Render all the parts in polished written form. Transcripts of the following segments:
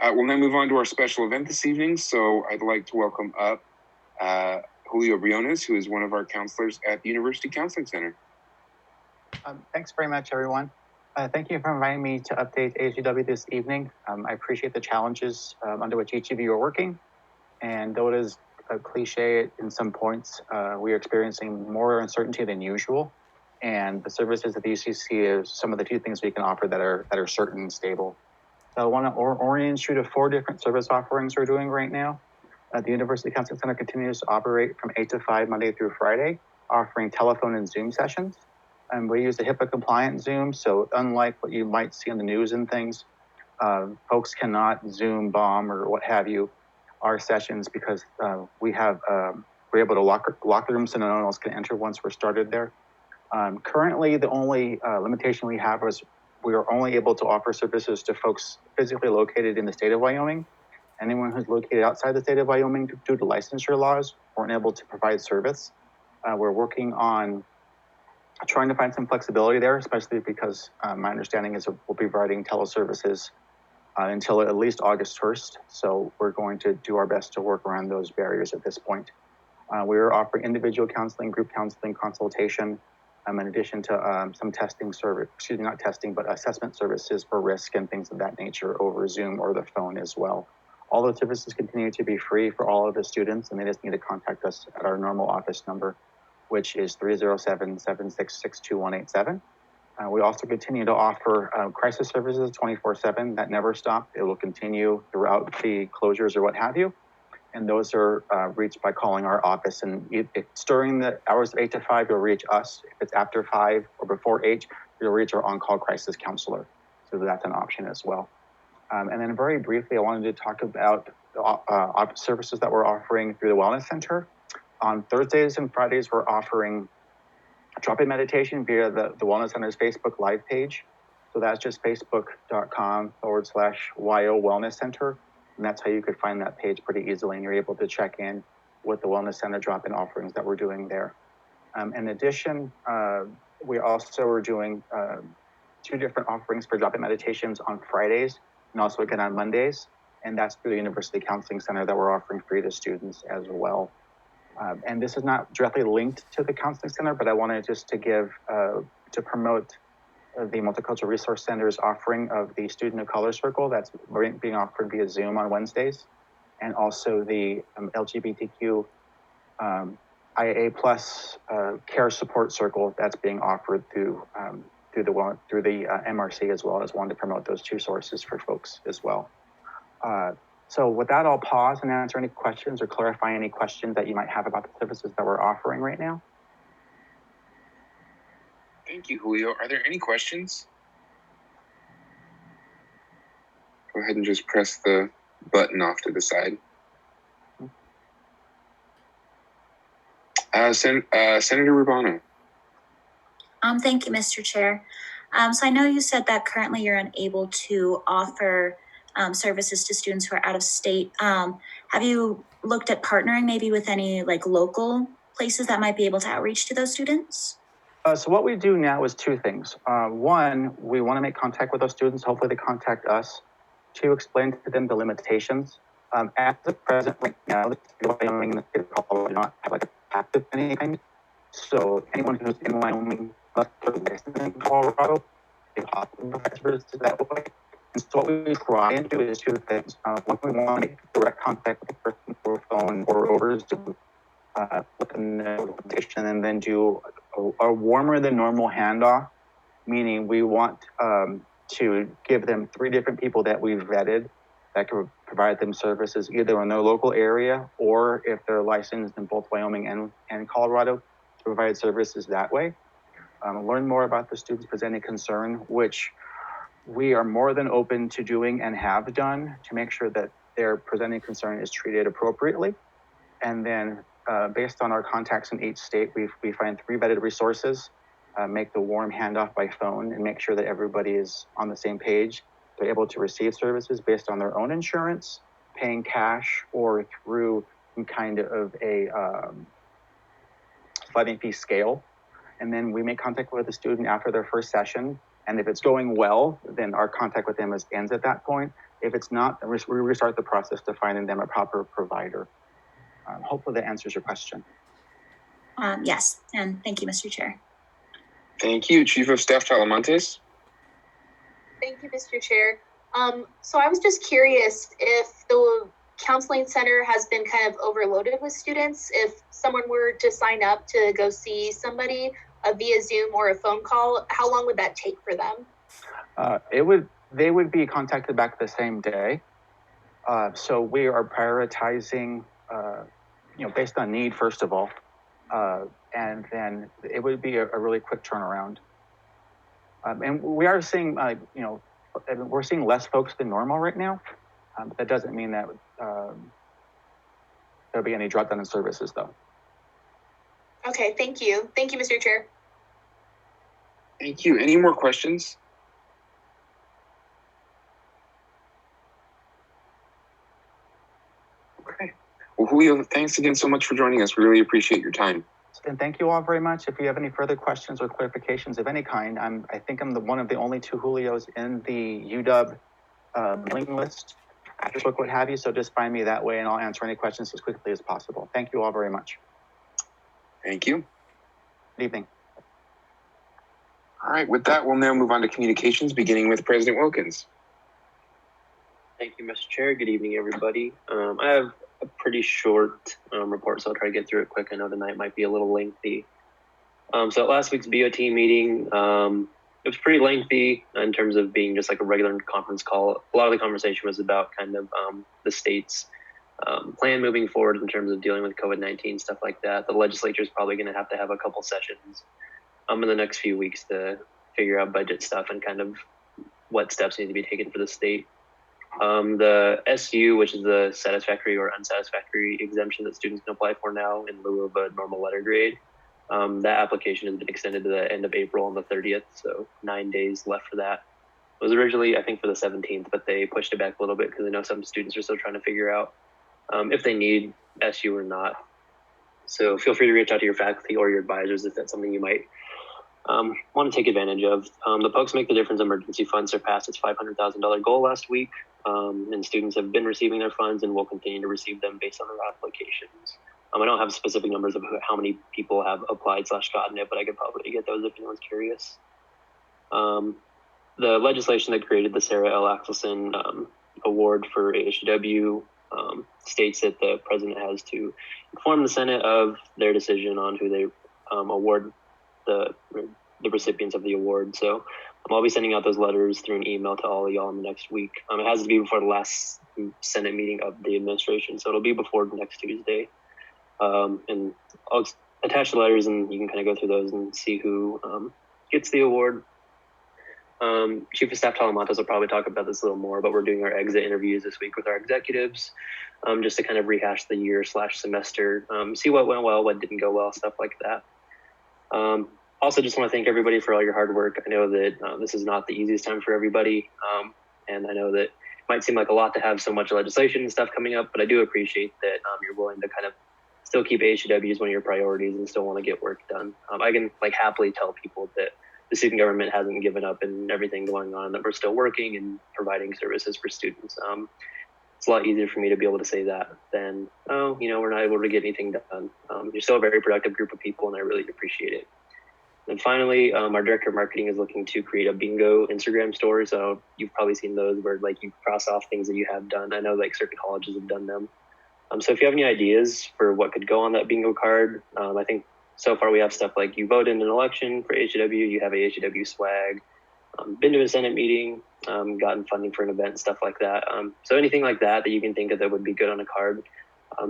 We'll now move on to our special event this evening. So I'd like to welcome up Julio Briones, who is one of our counselors at the University Counseling Center. Thanks very much, everyone. Thank you for inviting me to update ASUW this evening. I appreciate the challenges under which each of you are working. And though it is a cliche in some points, we are experiencing more uncertainty than usual. And the services at the UCC is some of the few things we can offer that are certain and stable. So I want to orient you to 4 different service offerings we're doing right now. The University Counseling Center continues to operate from 8 to 5 Monday through Friday, offering telephone and Zoom sessions. And we use a HIPAA compliant Zoom. So unlike what you might see on the news and things, folks cannot Zoom bomb or what have you our sessions because we're able to lock the rooms so no one else can enter once we're started there. Currently, the only limitation we have is we are only able to offer services to folks physically located in the state of Wyoming. Anyone who's located outside the state of Wyoming due to licensure laws weren't able to provide service. We're working on trying to find some flexibility there, especially because my understanding is we'll be providing teleservices until at least August 1st. So we're going to do our best to work around those barriers at this point. We're offering individual counseling, group counseling, consultation, in addition to some testing service, not testing, but assessment services for risk and things of that nature over Zoom or the phone as well. All those services continue to be free for all of the students, and they just need to contact us at our normal office number, which is 307-766-2187. We also continue to offer crisis services 24/7. That never stopped. It will continue throughout the closures or what have you. And those are reached by calling our office. And if it's during the hours of 8 to 5, you'll reach us. If it's after 5 or before 8, you'll reach our on-call crisis counselor. So that's an option as well. And then very briefly, I wanted to talk about the services that we're offering through the Wellness Center. On Thursdays and Fridays, we're offering drop-in meditation via the Wellness Center's Facebook Live page. So that's just facebook.com/YO Wellness Center. And that's how you could find that page pretty easily. And you're able to check in with the Wellness Center drop-in offerings that we're doing there. In addition, we also are doing 2 different offerings for drop-in meditations on Fridays and also again on Mondays. And that's through the University Counseling Center that we're offering free to students as well. And this is not directly linked to the Counseling Center, but I wanted just to to promote the Multicultural Resource Center's offering of the Student of Color Circle that's being offered via Zoom on Wednesdays, and also the LGBTQ IA plus care support circle that's being offered through the MRC as well. As wanted to promote those 2 sources for folks as well. So with that, I'll pause and answer any questions or clarify any questions that you might have about the services that we're offering right now. Thank you, Julio. Are there any questions? Go ahead and just press the button off to the side. Senator Rubano. Thank you, Mr. Chair. So I know you said that currently you're unable to offer services to students who are out of state. Have you looked at partnering maybe with any local places that might be able to outreach to those students? So what we do now is 2 things. One, we want to make contact with those students. Hopefully they contact us to explain to them the limitations. At the present right now, the state of Wyoming and the state of Colorado do not have a pact of any kind. So anyone who's in Wyoming must put a license in Colorado. If possible, provide services that way. And so what we try and do is 2 things. One, we want to make direct contact with the person over phone or over Zoom, let them know the limitation, and then do a warmer than normal handoff, meaning we want to give them 3 different people that we've vetted that can provide them services either in their local area or if they're licensed in both Wyoming and Colorado to provide services that way. Learn more about the students presenting concern, which we are more than open to doing and have done to make sure that their presenting concern is treated appropriately. And then based on our contacts in each state, we find 3 vetted resources, make the warm handoff by phone and make sure that everybody is on the same page. They're able to receive services based on their own insurance, paying cash, or through some kind of a sliding fee scale. And then we make contact with the student after their first session. And if it's going well, then our contact with them ends at that point. If it's not, we restart the process to finding them a proper provider. Hopefully that answers your question. Yes, and thank you, Mr. Chair. Thank you. Chief of Staff Talamantes. Thank you, Mr. Chair. So I was just curious if the counseling center has been kind of overloaded with students. If someone were to sign up to go see somebody via Zoom or a phone call, how long would that take for them? They would be contacted back the same day. So we are prioritizing, based on need, first of all, and then it would be a really quick turnaround. And we are seeing, we're seeing less folks than normal right now. But that doesn't mean that there'll be any drop down in services, though. Okay, thank you. Thank you, Mr. Chair. Thank you. Any more questions? Okay. Well, Julio, thanks again so much for joining us. We really appreciate your time. And thank you all very much. If you have any further questions or clarifications of any kind, I think I'm one of the only two Julios in the UW mailing list, Facebook, what have you. So just find me that way and I'll answer any questions as quickly as possible. Thank you all very much. Thank you. Good evening. All right, with that, we'll now move on to communications, beginning with President Wilkins. Thank you, Mr. Chair. Good evening, everybody. I have a pretty short report, so I'll try to get through it quick. I know tonight might be a little lengthy. So at last week's BOT meeting, it was pretty lengthy in terms of being just like a regular conference call. A lot of the conversation was about kind of the state's plan moving forward in terms of dealing with COVID-19, stuff like that. The legislature is probably going to have a couple sessions in the next few weeks to figure out budget stuff and kind of what steps need to be taken for the state. The SU, which is the satisfactory or unsatisfactory exemption that students can apply for now in lieu of a normal letter grade, that application has been extended to the end of April on the 30th, so 9 days left for that. It was originally, I think, for the 17th, but they pushed it back a little bit because I know some students are still trying to figure out if they need SU or not. So feel free to reach out to your faculty or your advisors if that's something you might want to take advantage of. The Folks Make the Difference Emergency Fund surpassed its $500,000 goal last week, and students have been receiving their funds and will continue to receive them based on their applications. I don't have specific numbers of how many people have applied / gotten it, but I could probably get those if anyone's curious. The legislation that created the Sarah L. Axelson Award for ASUW states that the president has to inform the Senate of their decision on who they award the recipients of the award. So I'll be sending out those letters through an email to all of y'all in the next week. It has to be before the last Senate meeting of the administration, so it'll be before next Tuesday. And I'll attach the letters and you can kind of go through those and see who gets the award. Chief of Staff Talamantes will probably talk about this a little more, but we're doing our exit interviews this week with our executives, just to kind of rehash the year / semester, see what went well, what didn't go well, stuff like that. Also, just want to thank everybody for all your hard work. I know that this is not the easiest time for everybody, and I know that it might seem like a lot to have so much legislation and stuff coming up, but I do appreciate that you're willing to kind of still keep ASUW as one of your priorities and still want to get work done. I can happily tell people that the student government hasn't given up and everything going on, that we're still working and providing services for students. It's a lot easier for me to be able to say that than, we're not able to get anything done. You're still a very productive group of people and I really appreciate it. And finally, our director of marketing is looking to create a bingo Instagram story. So you've probably seen those where you cross off things that you have done. I know certain colleges have done them. So if you have any ideas for what could go on that bingo card, I think so far we have stuff like you voted in an election for ASUW, you have ASUW swag, been to a Senate meeting, gotten funding for an event, stuff like that. So anything like that you can think of that would be good on a card,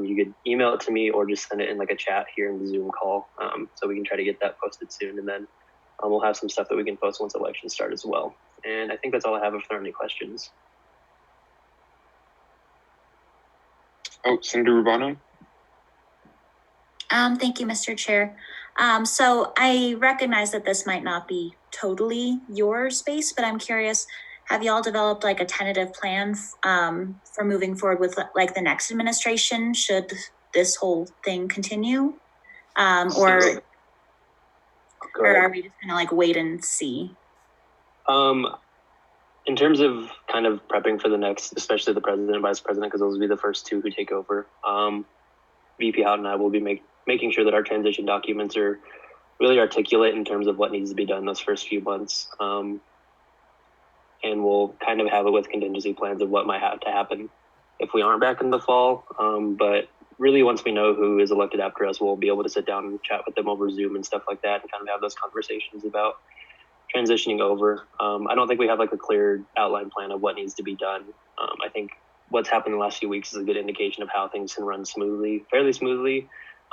you could email it to me or just send it in a chat here in the Zoom call. So we can try to get that posted soon. And then we'll have some stuff that we can post once elections start as well. And I think that's all I have if there are any questions. Oh, Senator Rubano. Thank you, Mr. Chair. So I recognize that this might not be totally your space, but I'm curious, have y'all developed a tentative plan for moving forward with the next administration should this whole thing continue? Or are we just gonna wait and see? in terms of kind of prepping for the next, especially the president and vice president, because those will be the first two who take over, VP Houghton and I will be making sure that our transition documents are really articulate in terms of what needs to be done those first few months. And we'll kind of have it with contingency plans of what might have to happen if we aren't back in the fall. But really, once we know who is elected after us, we'll be able to sit down and chat with them over Zoom and stuff like that and kind of have those conversations about transitioning over. I don't think we have like a clear outline plan of what needs to be done. I think what's happened in the last few weeks is a good indication of how things can run fairly smoothly,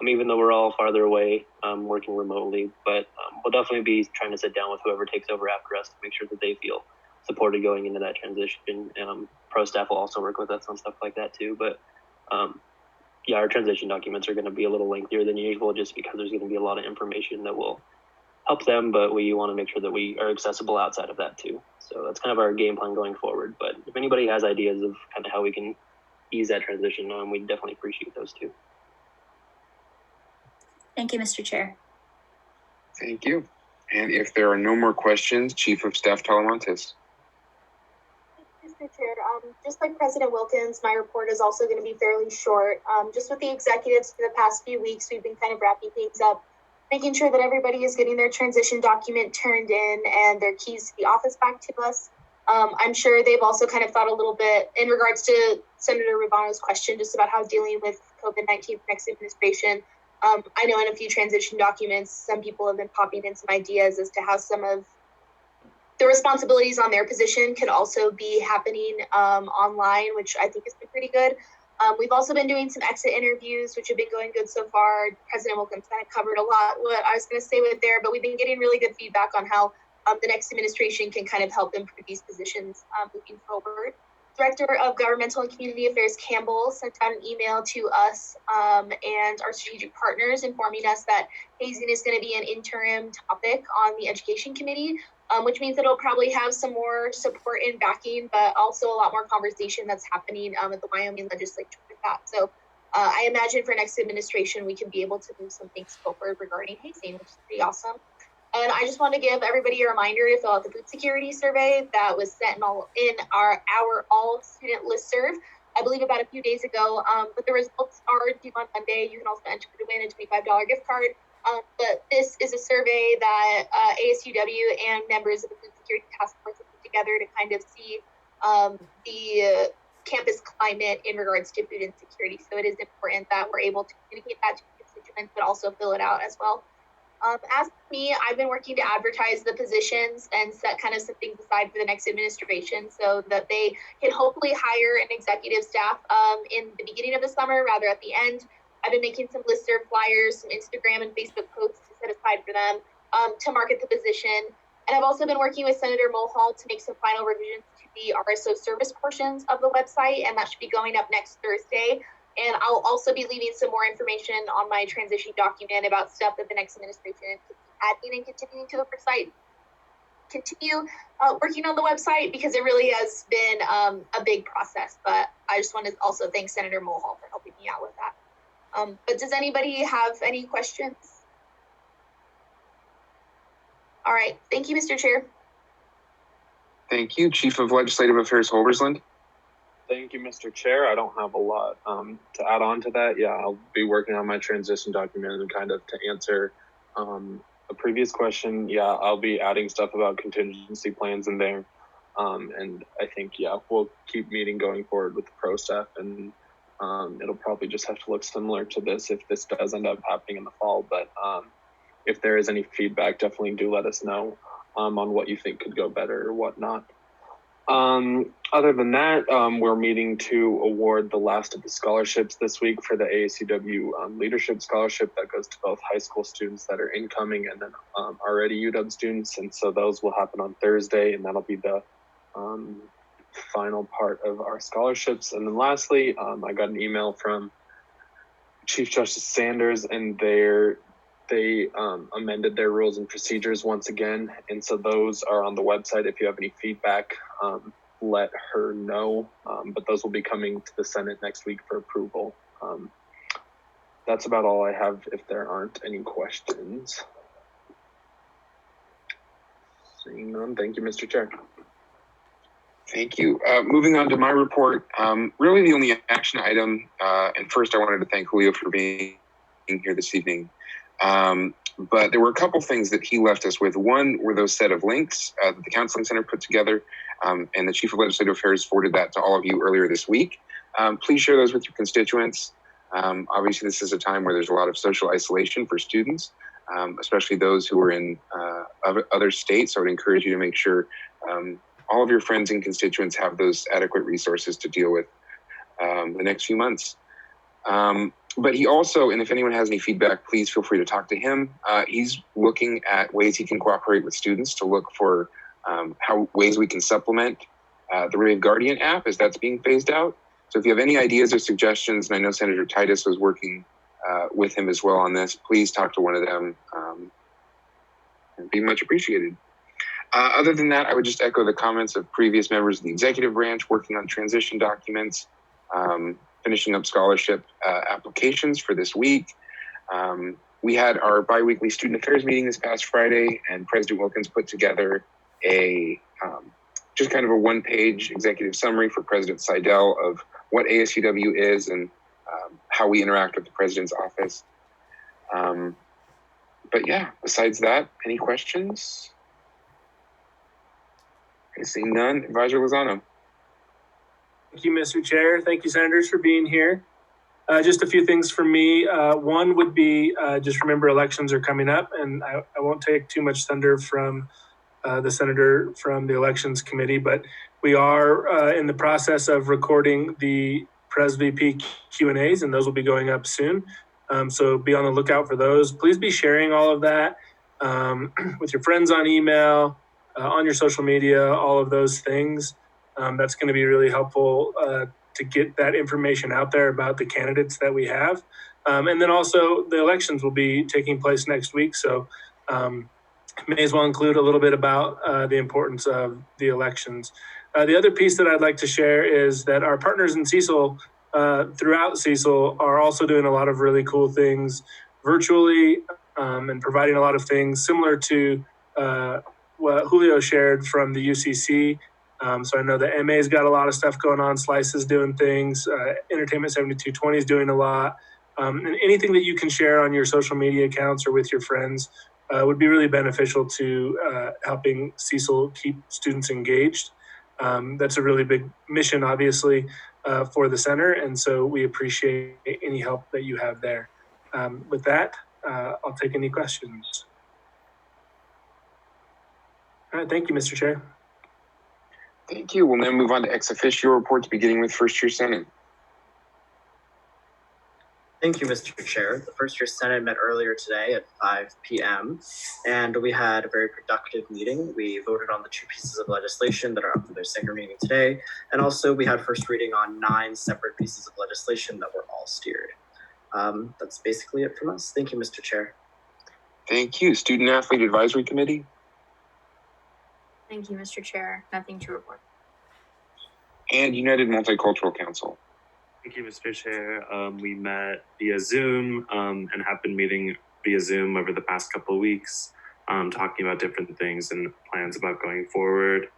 even though we're all farther away, working remotely. But we'll definitely be trying to sit down with whoever takes over after us to make sure that they feel supported going into that transition. Pro staff will also work with us on stuff like that too. But yeah, our transition documents are going to be a little lengthier than usual just because there's going to be a lot of information that will help them, but we want to make sure that we are accessible outside of that too. So that's kind of our game plan going forward. But if anybody has ideas of kind of how we can ease that transition, we definitely appreciate those too. Thank you, Mr. Chair. Thank you. And if there are no more questions, Chief of Staff Talamantes. Mr. Chair, just like President Wilkins, my report is also going to be fairly short. Just with the executives for the past few weeks, we've been kind of wrapping things up, making sure that everybody is getting their transition document turned in and their keys to the office back to us. I'm sure they've also kind of thought a little bit in regards to Senator Rubano's question just about how dealing with COVID-19 next administration. I know in a few transition documents, some people have been popping in some ideas as to how some of the responsibilities on their position could also be happening online, which I think has been pretty good. We've also been doing some exit interviews, which have been going good so far. President Wilkins kind of covered a lot what I was going to say with there, but we've been getting really good feedback on how the next administration can kind of help improve these positions moving forward. Director of Governmental and Community Affairs Campbell sent out an email to us and our strategic partners informing us that hazing is going to be an interim topic on the Education Committee, which means that it'll probably have some more support and backing, but also a lot more conversation that's happening at the Wyoming legislature with that. So I imagine for next administration, we can be able to move some things forward regarding hazing, which is pretty awesome. And I just want to give everybody a reminder to fill out the food security survey that was sent in our all student listserv, I believe about a few days ago. But the results are due on Monday. You can also enter to win a $25 gift card. But this is a survey that ASUW and members of the Food Security Task Force have put together to kind of see the campus climate in regards to food insecurity. So it is important that we're able to communicate that to constituents, but also fill it out as well. As for me, I've been working to advertise the positions and set kind of some things aside for the next administration so that they can hopefully hire an executive staff in the beginning of the summer rather at the end. I've been making some listserv flyers, some Instagram and Facebook posts to set aside for them to market the position. And I've also been working with Senator Mulhall to make some final revisions to the RSO service portions of the website, and that should be going up next Thursday. And I'll also be leaving some more information on my transition document about stuff that the next administration is adding and continuing to the website. Continue working on the website because it really has been a big process. But I just want to also thank Senator Mulhall for helping me out with that. But does anybody have any questions? All right. Thank you, Mr. Chair. Thank you. Chief of Legislative Affairs Holbersland. Thank you, Mr. Chair. I don't have a lot to add on to that. Yeah, I'll be working on my transition document and kind of to answer a previous question. Yeah, I'll be adding stuff about contingency plans in there. And I think, yeah, we'll keep meeting going forward with the pro staff, and it'll probably just have to look similar to this if this does end up happening in the fall. But if there is any feedback, definitely do let us know on what you think could go better or whatnot. Other than that, we're meeting to award the last of the scholarships this week for the ASUW Leadership Scholarship that goes to both high school students that are incoming and then already UW students. And so those will happen on Thursday, and that'll be the final part of our scholarships. And then lastly, I got an email from Chief Justice Sanders, and they amended their rules and procedures once again. And so those are on the website. If you have any feedback, let her know. But those will be coming to the Senate next week for approval. That's about all I have if there aren't any questions. Seeing none, thank you, Mr. Chair. Thank you. Moving on to my report, really the only action item, and first I wanted to thank Julio for being here this evening. But there were a couple things that he left us with. One were those set of links that the Counseling Center put together, and the Chief of Legislative Affairs forwarded that to all of you earlier this week. Please share those with your constituents. Obviously, this is a time where there's a lot of social isolation for students, especially those who are in other states. So I would encourage you to make sure all of your friends and constituents have those adequate resources to deal with the next few months. But he also, and if anyone has any feedback, please feel free to talk to him. He's looking at ways he can cooperate with students to look for ways we can supplement the Rave Guardian app as that's being phased out. So if you have any ideas or suggestions, and I know Senator Titus was working with him as well on this, please talk to one of them. It'd be much appreciated. Other than that, I would just echo the comments of previous members of the executive branch working on transition documents, finishing up scholarship applications for this week. We had our bi-weekly student affairs meeting this past Friday, and President Wilkins put together a just kind of a one-page executive summary for President Seidel of what ASUW is and how we interact with the president's office. But yeah, besides that, any questions? I see none. Advisor Lozano. Thank you, Mr. Chair. Thank you, Senators, for being here. Just a few things from me. One would be just remember elections are coming up, and I won't take too much thunder from the Senator from the Elections Committee, but we are in the process of recording the Pres VP Q&As, and those will be going up soon. So be on the lookout for those. Please be sharing all of that with your friends on email, on your social media, all of those things. That's going to be really helpful to get that information out there about the candidates that we have. And then also the elections will be taking place next week. So may as well include a little bit about the importance of the elections. The other piece that I'd like to share is that our partners in CECL, throughout CECL, are also doing a lot of really cool things virtually and providing a lot of things similar to what Julio shared from the UCC. So I know the MA's got a lot of stuff going on. Slice is doing things. Entertainment 7220 is doing a lot. And anything that you can share on your social media accounts or with your friends would be really beneficial to helping CECL keep students engaged. That's a really big mission, obviously, for the center. And so we appreciate any help that you have there. With that, I'll take any questions. All right, thank you, Mr. Chair. Thank you. We'll now move on to ex officio reports, beginning with first year Senate. Thank you, Mr. Chair. The first year Senate met earlier today at 5 p.m. and we had a very productive meeting. We voted on the 2 pieces of legislation that are up for their second reading today. And also we had first reading on 9 separate pieces of legislation that were all steered. That's basically it from us. Thank you, Mr. Chair. Thank you. Student Athlete Advisory Committee. Thank you, Mr. Chair. Nothing to report. And United Multicultural Council. Thank you, Mr. Chair. We met via Zoom and have been meeting via Zoom over the past couple of weeks, talking about different things and plans about going forward.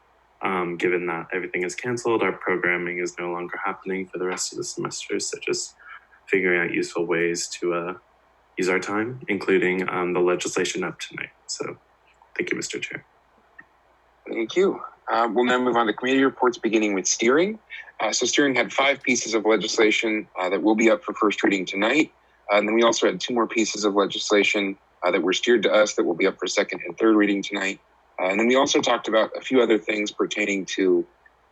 Given that everything is canceled, our programming is no longer happening for the rest of the semester, so just figuring out useful ways to use our time, including the legislation up tonight. So thank you, Mr. Chair. Thank you. We'll now move on to committee reports, beginning with steering. So steering had 5 pieces of legislation that will be up for first reading tonight. And then we also had 2 more pieces of legislation that were steered to us that will be up for second and third reading tonight. And then we also talked about a few other things pertaining to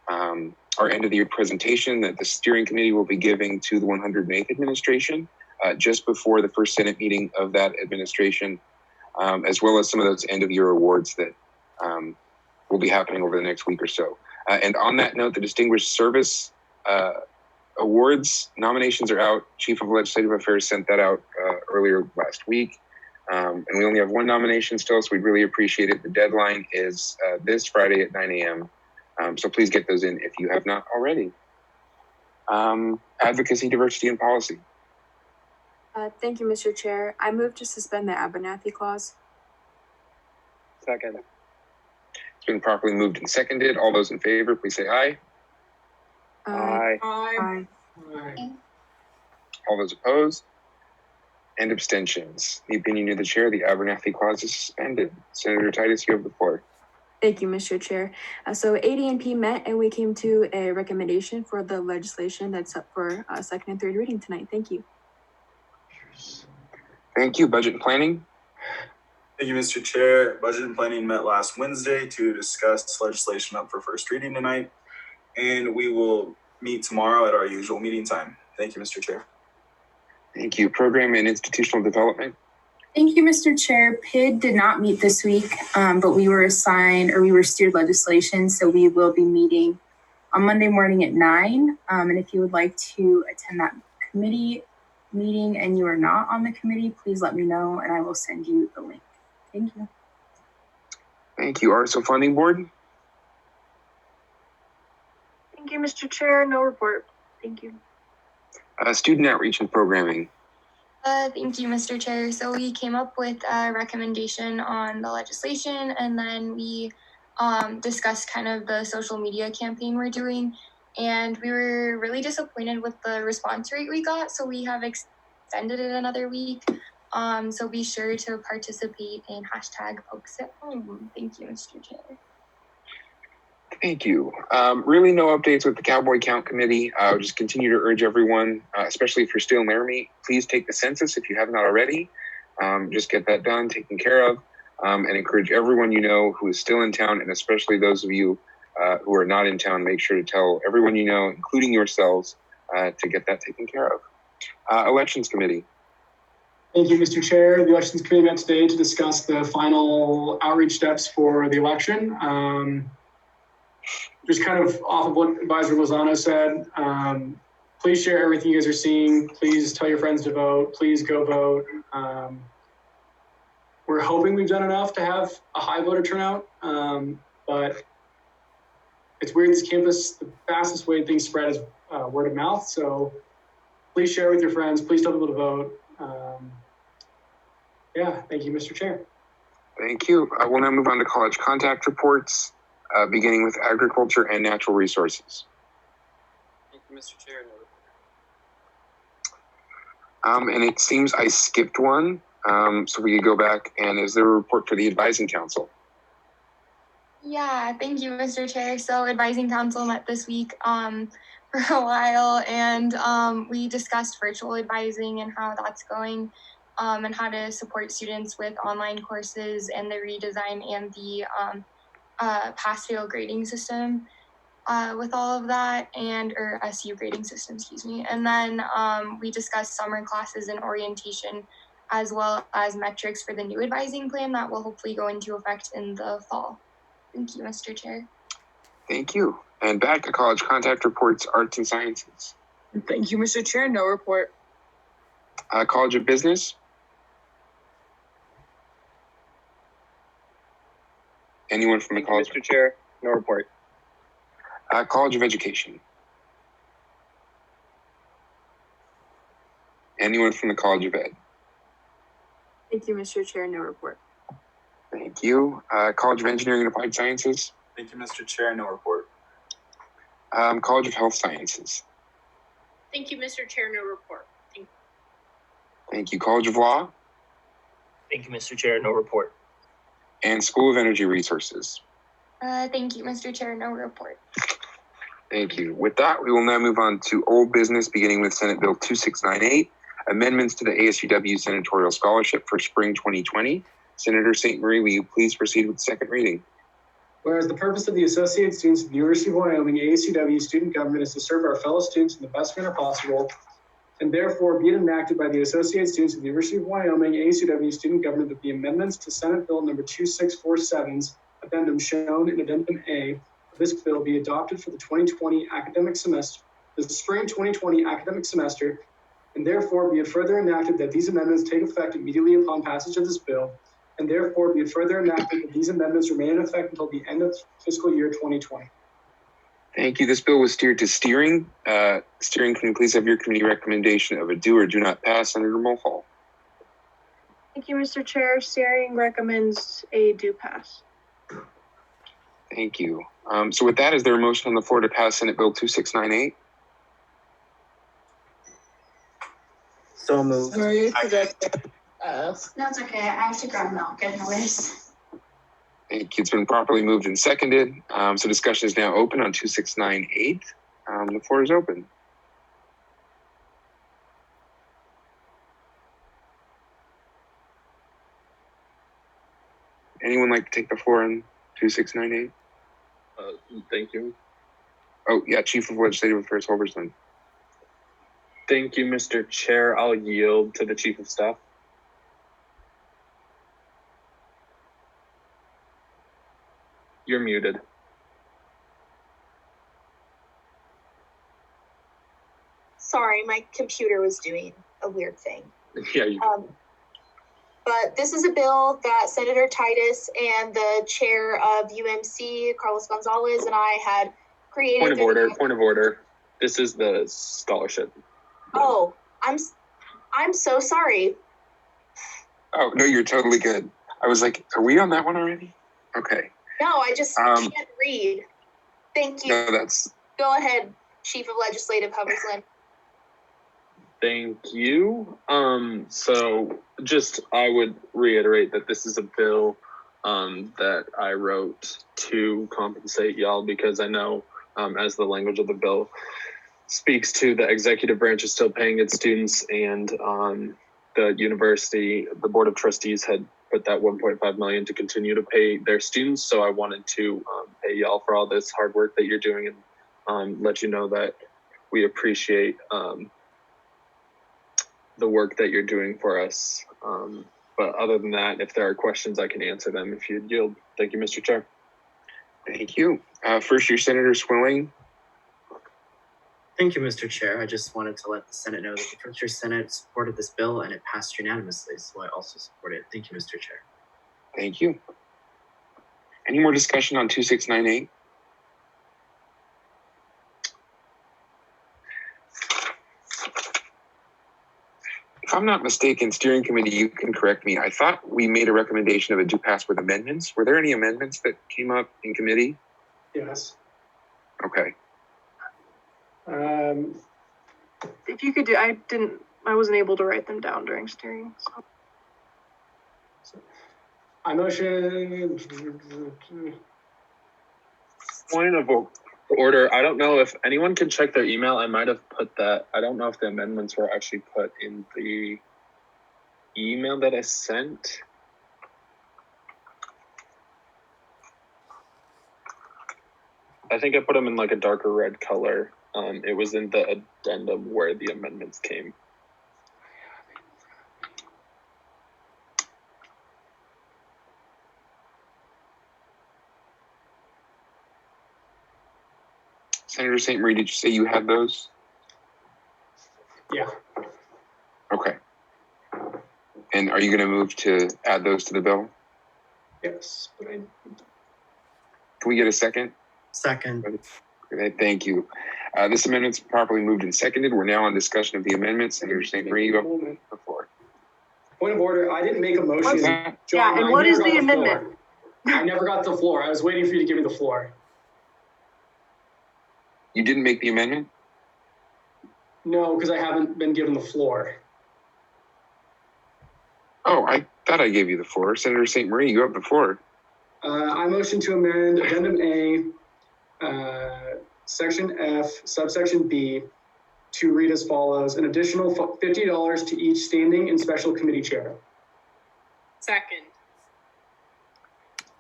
our end of the year presentation that the steering committee will be giving to the 108th administration just before the first Senate meeting of that administration, as well as some of those end of year awards that will be happening over the next week or so. And on that note, the Distinguished Service Awards nominations are out. Chief of Legislative Affairs sent that out earlier last week. And we only have 1 nomination still, so we'd really appreciate it. The deadline is this Friday at 9 a.m. So please get those in if you have not already. Advocacy, diversity, and policy. Thank you, Mr. Chair. I move to suspend the Abernathy clause. Second. It's been properly moved and seconded. All those in favor, please say aye. Aye. Aye. All those opposed? And abstentions. The opinion of the chair, the Abernathy clause is suspended. Senator Titus, you have the floor. Thank you, Mr. Chair. So AD&P met and we came to a recommendation for the legislation that's up for second and third reading tonight. Thank you. Thank you. Budget and planning. Thank you, Mr. Chair. Budget and Planning met last Wednesday to discuss legislation up for first reading tonight, and we will meet tomorrow at our usual meeting time. Thank you, Mr. Chair. Thank you. Program and institutional development. Thank you, Mr. Chair. PID did not meet this week, but we were steered legislation, so we will be meeting on Monday morning at 9. And if you would like to attend that committee meeting and you are not on the committee, please let me know and I will send you the link. Thank you. Thank you. ARSO Funding Board. Thank you, Mr. Chair. No report. Thank you. Student outreach and programming. Thank you, Mr. Chair. So we came up with a recommendation on the legislation, and then we discussed kind of the social media campaign we're doing. And we were really disappointed with the response rate we got, so we have extended it another week. So be sure to participate in #FocusAtHome. Thank you, Mr. Chair. Thank you. Really no updates with the Cowboy Count Committee. I'll just continue to urge everyone, especially if you're still in Laramie, please take the census if you have not already. Just get that done, taken care of, and encourage everyone you know who is still in town, and especially those of you who are not in town, make sure to tell everyone you know, including yourselves, to get that taken care of. Elections Committee. Thank you, Mr. Chair. The Elections Committee met today to discuss the final outreach steps for the election. Just kind of off of what Advisor Lozano said, please share everything you guys are seeing. Please tell your friends to vote. Please go vote. We're hoping we've done enough to have a high voter turnout, but it's weird, this campus, the fastest way things spread is word of mouth. So please share with your friends. Please tell people to vote. Yeah, thank you, Mr. Chair. Thank you. We'll now move on to college contact reports, beginning with agriculture and natural resources. Thank you, Mr. Chair. And it seems I skipped one, so we could go back. And is there a report for the advising council? Yeah, thank you, Mr. Chair. So advising council met this week for a while, and we discussed virtual advising and how that's going, and how to support students with online courses and the redesign and the pass-fail grading system with all of that, or SU grading system, excuse me. And then we discussed summer classes and orientation, as well as metrics for the new advising plan that will hopefully go into effect in the fall. Thank you, Mr. Chair. Thank you. And back to college contact reports, arts and sciences. Thank you, Mr. Chair. No report. College of Business. Anyone from the college? Mr. Chair, no report. College of Education. Anyone from the College of Ed? Thank you, Mr. Chair. No report. Thank you. College of Engineering and Applied Sciences. Thank you, Mr. Chair. No report. College of Health Sciences. Thank you, Mr. Chair. No report. Thank you. Thank you. College of Law. Thank you, Mr. Chair. No report. And School of Energy Resources. Thank you, Mr. Chair. No report. Thank you. With that, we will now move on to old business, beginning with Senate Bill 2698, amendments to the ASUW Senatorial Scholarship for Spring 2020. Senator St. Marie, will you please proceed with the second reading? Whereas the purpose of the Associated Students of the University of Wyoming ASUW student government is to serve our fellow students in the best manner possible, and therefore be it enacted by the Associated Students of the University of Wyoming ASUW student government that the amendments to Senate Bill number 2647's addendum shown in Addendum A of this bill be adopted for the 2020 academic semester, the spring 2020 academic semester, and therefore be it further enacted that these amendments take effect immediately upon passage of this bill, and therefore be it further enacted that these amendments remain in effect until the end of fiscal year 2020. Thank you. This bill was steered to steering. Steering, can you please have your committee recommendation of a do or do not pass? Senator Mulhall. Thank you, Mr. Chair. Steering recommends a do pass. Thank you. So with that, is there a motion on the floor to pass Senate Bill 2698? So moved. Sorry, I forgot. No, it's okay. I have to grab milk anyways. Thank you. It's been properly moved and seconded. So discussion is now open on 2698. The floor is open. Anyone like to take the floor on 2698? Thank you. Oh, yeah, Chief of Legislative Affairs Holberston. Thank you, Mr. Chair. I'll yield to the Chief of Staff. You're muted. Sorry, my computer was doing a weird thing. Yeah, you But this is a bill that Senator Titus and the chair of UMC, Carlos Gonzalez, and I had created. Point of order. This is the scholarship. Oh, I'm so sorry. Oh, no, you're totally good. I was like, are we on that one already? Okay. No, I just can't read. Thank you. No, that's... Go ahead, Chief of Legislative Hubbersland. Thank you. So just I would reiterate that this is a bill that I wrote to compensate y'all, because I know as the language of the bill speaks to, the executive branch is still paying its students, and the university, the board of trustees had put that 1.5 million to continue to pay their students. So I wanted to pay y'all for all this hard work that you're doing, and let you know that we appreciate the work that you're doing for us. But other than that, if there are questions, I can answer them if you'd yield. Thank you, Mr. Chair. Thank you. First year Senator Swilling. Thank you, Mr. Chair. I just wanted to let the Senate know that the first year Senate supported this bill and it passed unanimously, so I also support it. Thank you, Mr. Chair. Thank you. Any more discussion on 2698? If I'm not mistaken, steering committee, you can correct me. I thought we made a recommendation of a do pass with amendments. Were there any amendments that came up in committee? Yes. Okay. If you could do, I wasn't able to write them down during steering. So I motion. Point of order. I don't know if anyone can check their email. I might have put that. I don't know if the amendments were actually put in the email that I sent. I think I put them in like a darker red color. It was in the addendum where the amendments came. Senator St. Marie, did you say you had those? Yeah. Okay. And are you going to move to add those to the bill? Yes. But Can we get a second? Second. Okay, thank you. This amendment's properly moved and seconded. We're now on discussion of the amendments. Senator St. Marie, you have the floor. Point of order. I didn't make a motion. John, and what is the amendment? I never got the floor. I was waiting for you to give me the floor. You didn't make the amendment? No, because I haven't been given the floor. Oh, I thought I gave you the floor. Senator St. Marie, you have the floor. I motion to amend Addendum A, Section F, Subsection B, to read as follows: an additional $50 to each standing and special committee chair. Second.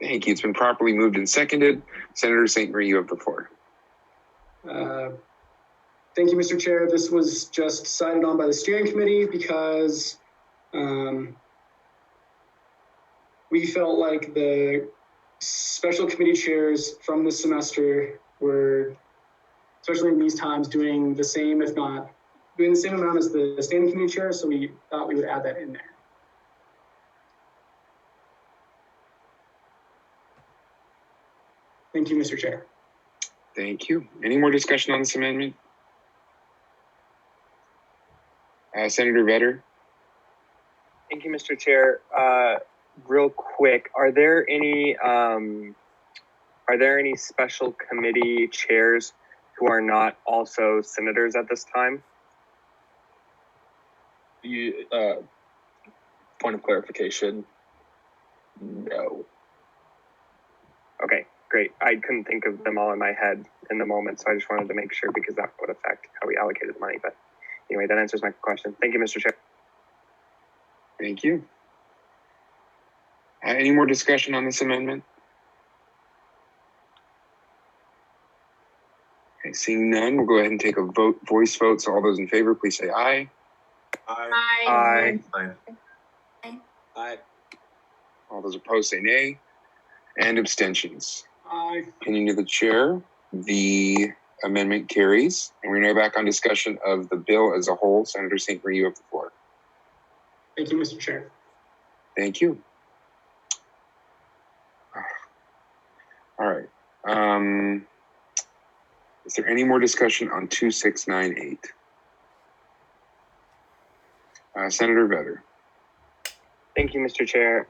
Thank you. It's been properly moved and seconded. Senator St. Marie, you have the floor. Thank you, Mr. Chair. This was just decided on by the steering committee because we felt like the special committee chairs from this semester were, especially in these times, doing the same, if not doing the same amount as the standing committee chair. So we thought we would add that in there. Thank you, Mr. Chair. Thank you. Any more discussion on this amendment? Senator Vetter. Thank you, Mr. Chair. Real quick, are there any Are there any special committee chairs who are not also senators at this time? Point of clarification, no. Okay, great. I couldn't think of them all in my head in the moment, so I just wanted to make sure because that would affect how we allocated the money. But anyway, that answers my question. Thank you, Mr. Chair. Thank you. Any more discussion on this amendment? Okay, seeing none, we'll go ahead and take a voice vote. So all those in favor, please say aye. Aye. Aye. Aye. All those opposed say nay. And abstentions. Aye. Opinion of the chair, the amendment carries. And we're now back on discussion of the bill as a whole. Senator St. Marie, you have the floor. Thank you, Mr. Chair. Thank you. All right. Is there any more discussion on 2698? Senator Vetter. Thank you, Mr. Chair.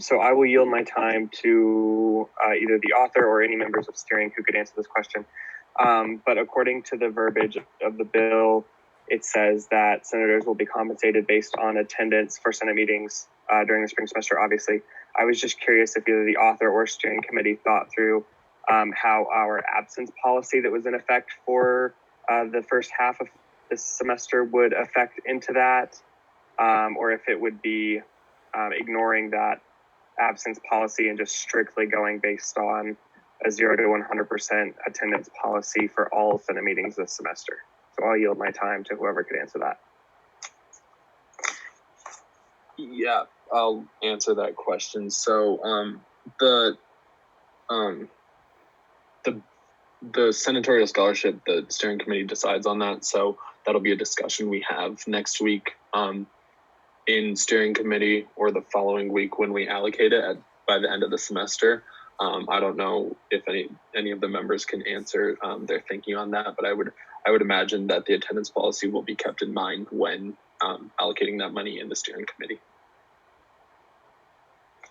So I will yield my time to either the author or any members of steering who could answer this question. But according to the verbiage of the bill, it says that senators will be compensated based on attendance for Senate meetings during the spring semester, obviously. I was just curious if either the author or steering committee thought through how our absence policy that was in effect for the first half of this semester would affect into that, or if it would be ignoring that absence policy and just strictly going based on a 0 to 100% attendance policy for all Senate meetings this semester. So I'll yield my time to whoever could answer that. Yeah, I'll answer that question. So the senatorial scholarship, the steering committee decides on that. So that'll be a discussion we have next week in steering committee, or the following week when we allocate it by the end of the semester. I don't know if any of the members can answer their thinking on that, but I would imagine that the attendance policy will be kept in mind when allocating that money in the steering committee.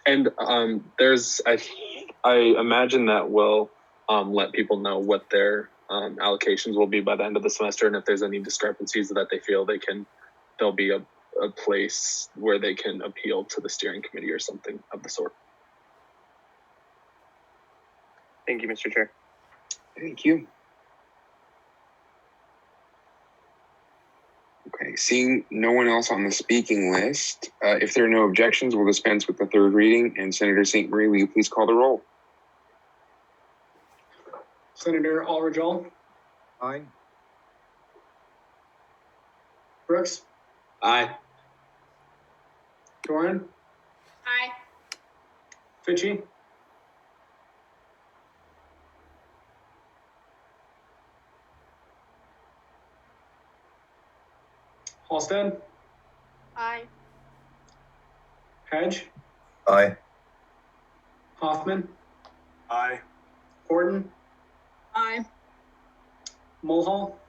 And I imagine that will let people know what their allocations will be by the end of the semester, and if there's any discrepancies that they feel there'll be a place where they can appeal to the steering committee or something of the sort. Thank you, Mr. Chair. Thank you. Okay, seeing no one else on the speaking list, if there are no objections, we'll dispense with the third reading. And Senator St. Marie, will you please call the roll? Senator Alrajal. Aye. Brooks. Aye. Doran. Aye. Fitchy. Halsted. Aye. Hedge. Aye. Hoffman. Aye. Horton. Aye. Mulhall.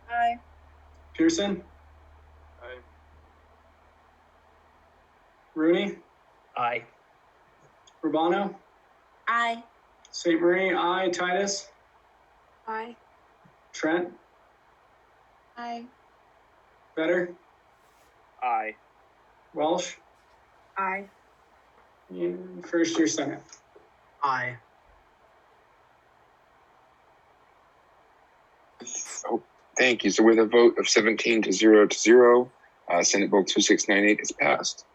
Aye. Pearson. Aye. Rooney. Aye. Rubano. Aye. St. Marie. Aye. Titus. Aye. Trent. Aye. Vetter. Aye. Welsh. Aye. And first year Senate. Aye. Oh, thank you. So with a vote of 17 to 0 to 0, Senate Bill 2698 is passed.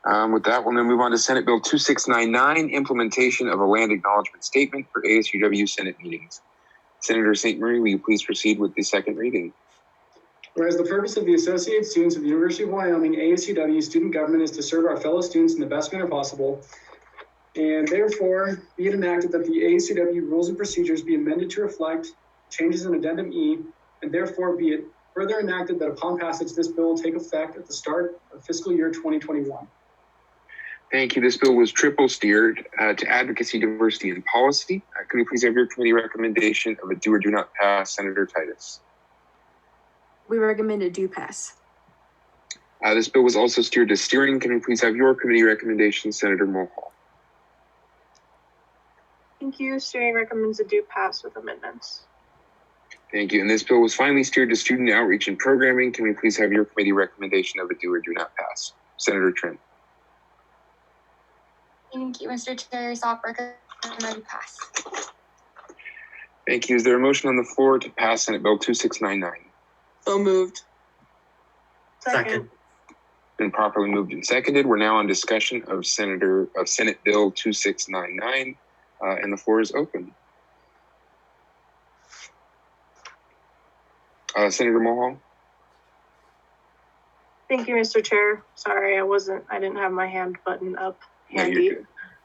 With that, we'll now move on to Senate Bill 2699, implementation of a land acknowledgement statement for ASUW Senate meetings. Senator St. Marie, will you please proceed with the second reading? Whereas the purpose of the Associated Students of the University of Wyoming ASUW student government is to serve our fellow students in the best manner possible, and therefore be it enacted that the ASUW rules and procedures be amended to reflect changes in Addendum E, and therefore be it further enacted that upon passage, this bill will take effect at the start of fiscal year 2021. Thank you. This bill was triple steered to advocacy, diversity, and policy. Could we please have your committee recommendation of a do or do not pass, Senator Titus? We recommend a do pass. This bill was also steered to steering. Can we please have your committee recommendation, Senator Mulhall? Thank you. Steering recommends a do pass with amendments. Thank you. And this bill was finally steered to student outreach and programming. Can we please have your committee recommendation of a do or do not pass? Senator Trent. Thank you, Mr. Chair. SOP recommend pass. Thank you. Is there a motion on the floor to pass Senate Bill 2699? So moved. Second. Been properly moved and seconded. We're now on discussion of Senate Bill 2699, and the floor is open. Senator Mulhall. Thank you, Mr. Chair. Sorry, I didn't have my hand button up handy.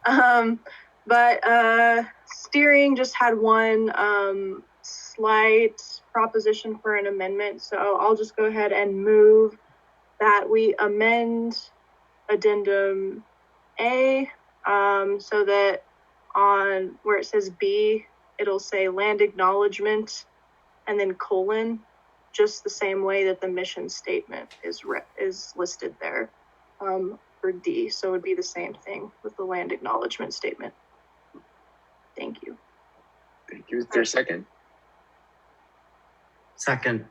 No, But steering just had one slight proposition for an amendment. So I'll just go ahead and move that we amend addendum A so that on where it says B, it'll say land acknowledgement and then colon, just the same way that the mission statement is listed there for D. So it would be the same thing with the land acknowledgement statement. Thank you. Thank you. Is there a second? Second.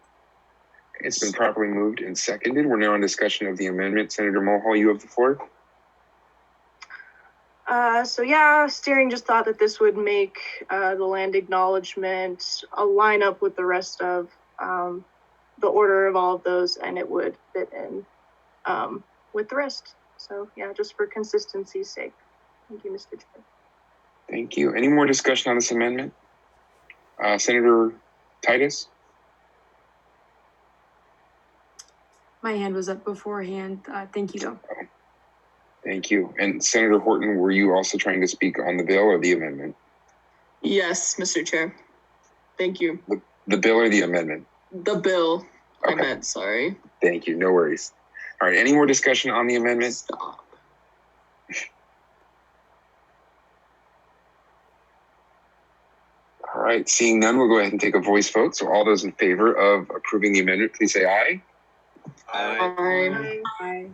It's been properly moved and seconded. We're now on discussion of the amendment. Senator Mulhall, you have the floor. So yeah, steering just thought that this would make the land acknowledgement line up with the rest of the order of all of those, and it would fit in with the rest. So yeah, just for consistency's sake. Thank you, Mr. Chair. Thank you. Any more discussion on this amendment? Senator Titus? My hand was up beforehand. Thank you, though. Thank you. And Senator Horton, were you also trying to speak on the bill or the amendment? Yes, Mr. Chair. Thank you. The bill or the amendment? The bill. Okay. I meant, sorry. Thank you. No worries. All right. Any more discussion on the amendment? Stop. All right. Seeing none, we'll go ahead and take a voice vote. So all those in favor of approving the amendment, please say aye. Aye. Aye.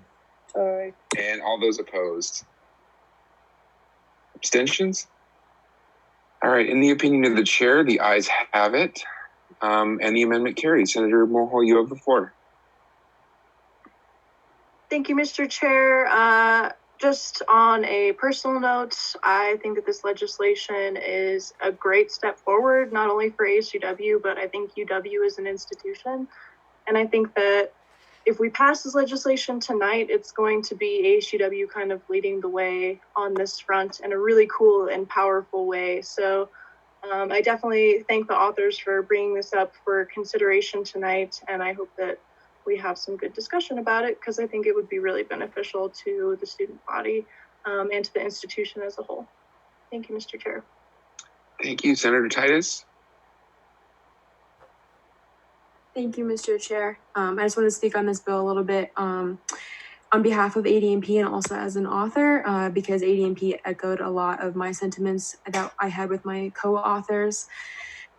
Sorry. And all those opposed? Abstentions? All right. In the opinion of the chair, the ayes have it, and the amendment carries. Senator Mulhall, you have the floor. Thank you, Mr. Chair. Just on a personal note, I think that this legislation is a great step forward, not only for ASUW, but I think UW is an institution. And I think that if we pass this legislation tonight, it's going to be ASUW kind of leading the way on this front in a really cool and powerful way. So I definitely thank the authors for bringing this up for consideration tonight. And I hope that we have some good discussion about it, because I think it would be really beneficial to the student body and to the institution as a whole. Thank you, Mr. Chair. Thank you, Senator Titus. Thank you, Mr. Chair. I just want to speak on this bill a little bit on behalf of AD&P and also as an author, because AD&P echoed a lot of my sentiments that I had with my co-authors.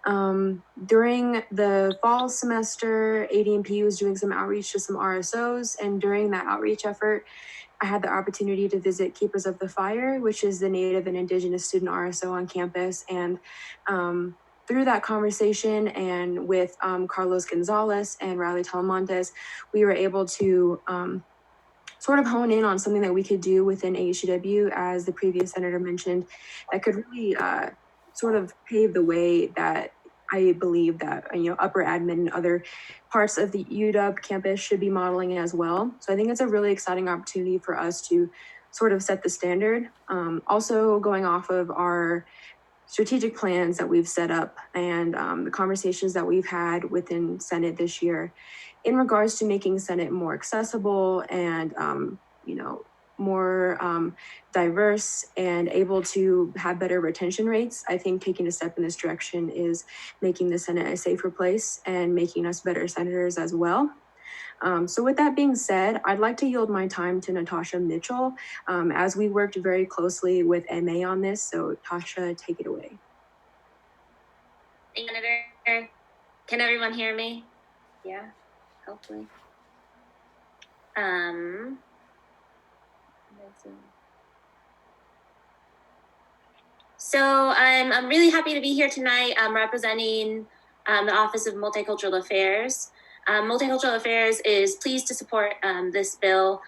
During the fall semester, AD&P was doing some outreach to some RSOs, and during that outreach effort, I had the opportunity to visit Keepers of the Fire, which is the Native and Indigenous student RSO on campus, and through that conversation and with Carlos Gonzalez and Riley Talamontes, we were able to sort of hone in on something that we could do within ASUW, as the previous senator mentioned, that could really sort of pave the way that I believe that, upper admin and other parts of the UW campus should be modeling as well. So I think it's a really exciting opportunity for us to sort of set the standard. Also going off of our strategic plans that we've set up and the conversations that we've had within Senate this year in regards to making Senate more accessible and, more diverse and able to have better retention rates. I think taking a step in this direction is making the Senate a safer place and making us better senators as well. So with that being said, I'd like to yield my time to Natasha Mitchell, as we worked very closely with MA on this. So Tasha, take it away. Senator, can everyone hear me? Yeah, hopefully. So I'm really happy to be here tonight. I'm representing the Office of Multicultural Affairs. Multicultural Affairs is pleased to support this bill.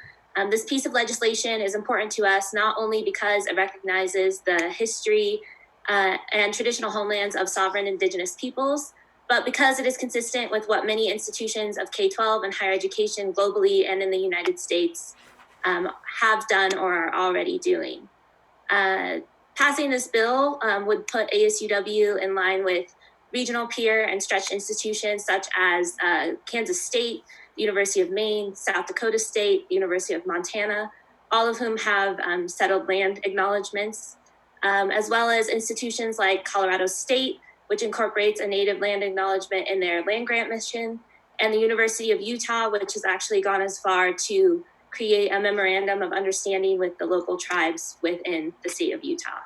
This piece of legislation is important to us not only because it recognizes the history and traditional homelands of sovereign Indigenous peoples, but because it is consistent with what many institutions of K-12 and higher education globally and in the United States have done or are already doing. Passing this bill would put ASUW in line with regional peer and stretch institutions such as Kansas State, the University of Maine, South Dakota State, the University of Montana, all of whom have settled land acknowledgements, as well as institutions like Colorado State, which incorporates a native land acknowledgement in their land grant mission, and the University of Utah, which has actually gone as far to create a memorandum of understanding with the local tribes within the state of Utah.